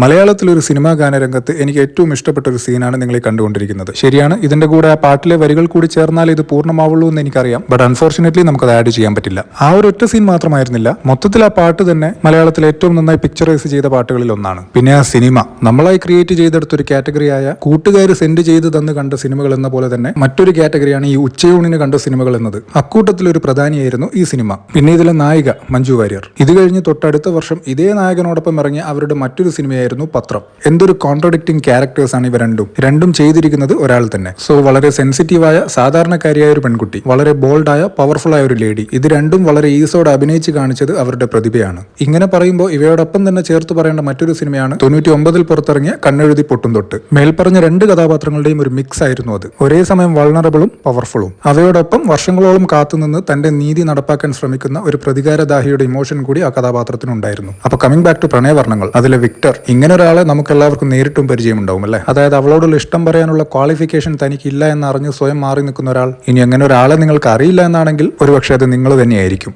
മലയാളത്തിലൊരു cinema ഗാനരംഗത്ത് എനിക്ക് ഏറ്റവും ഇഷ്ടപ്പെട്ട ഒരു സീനാണ് നിങ്ങൾ കണ്ടുകൊണ്ടിരിക്കുന്നത്. ശരിയാണ്, ഇതിന്റെ കൂടെ ആ പാട്ടിലെ വരികൾ കൂടി ചേർന്നാൽ ഇത് പൂർണ്ണമാവുള്ളൂ എന്ന് എനിക്കറിയാം. ബട്ട് അൺഫോർച്ചുനേറ്റ്ലി നമുക്കത് ആഡ് ചെയ്യാൻ പറ്റില്ല. ആ ഒരു ഒറ്റ സീൻ മാത്രമായിരുന്നില്ല, മൊത്തത്തിൽ ആ പാട്ട് തന്നെ മലയാളത്തിലെ ഏറ്റവും നന്നായി പിക്ചറൈസ് ചെയ്ത പാട്ടുകളിൽ ഒന്നാണ്. പിന്നെ ആ സിനിമ നമ്മളായി ക്രിയേറ്റ് ചെയ്തെടുത്തൊരു കാറ്റഗറിയായ കൂട്ടുകാർ സെൻഡ് ചെയ്ത് തന്ന് കണ്ട സിനിമകൾ എന്ന പോലെ തന്നെ മറ്റൊരു കാറ്റഗറിയാണ് ഈ ഉച്ചയൂണിന് കണ്ട സിനിമകൾ എന്നത്. അക്കൂട്ടത്തിലൊരു പ്രധാനിയായിരുന്നു ഈ സിനിമ. പിന്നെ ഇതിലെ നായിക മഞ്ജു വാര്യർ. ഇത് കഴിഞ്ഞ് തൊട്ടടുത്ത വർഷം ഇതേ നായകനോടൊപ്പം ഇറങ്ങിയ അവരുടെ മറ്റൊരു സിനിമയായിരുന്നു പത്രം. എന്തൊരു കോൺട്രഡിക്റ്റിംഗ് ക്യാരക്ടേഴ്സ് ആണ് ഇവ രണ്ടും ചെയ്തിരിക്കുന്നത് ഒരാൾ തന്നെ. സോ വളരെ സെൻസിറ്റീവായ സാധാരണക്കാരിയായ ഒരു പെൺകുട്ടി, വളരെ ബോൾഡായ പവർഫുൾ ആയ ഒരു ലേഡി, ഇത് രണ്ടും വളരെ ഈസോടെ അഭിനയിച്ച് കാണിച്ചത് അവരുടെ പ്രതിഭയാണ്. ഇങ്ങനെ പറയുമ്പോൾ ഇവയോടൊപ്പം തന്നെ ചേർത്ത് പറയേണ്ട മറ്റൊരു സിനിമയാണ് 99 പുറത്തിറങ്ങിയ കണ്ണെഴുതി പൊട്ടും തൊട്ട്. മേൽപ്പറഞ്ഞ രണ്ട് കഥാപാത്രങ്ങളുടെയും ഒരു മിക്സ് ആയിരുന്നു അത്. ഒരേ സമയം വൾണറബിളും പവർഫുളും. അവയോടൊപ്പം വർഷങ്ങളോളം കാത്തുനിന്ന് തന്റെ നീതി നടപ്പാക്കാൻ ശ്രമിക്കുന്ന ഒരു പ്രതികാരദാഹിയുടെ ഇമോഷൻ കൂടി ആ കഥാപാത്രത്തിനുണ്ടായിരുന്നു. അപ്പൊ കമ്മിങ് ബാക്ക് ടു പ്രണയവർണ്ണങ്ങൾ, അതിലെ വിക്ടർ, ഇങ്ങനെ ഒരാളെ നമുക്ക് എല്ലാവർക്കും നേരിട്ടും പരിചയമുണ്ടാവും അല്ലേ? അതായത് അവളോടുള്ള ഇഷ്ടം പറയാനുള്ള ക്വാളിഫിക്കേഷൻ തനിക്കില്ല എന്നറിഞ്ഞ് സ്വയം മാറി നിൽക്കുന്ന ഒരാൾ. ഇനി അങ്ങനെ ഒരാളെ നിങ്ങൾക്ക് അറിയില്ല എന്നാണെങ്കിൽ ഒരുപക്ഷെ അത് നിങ്ങൾ തന്നെയായിരിക്കും.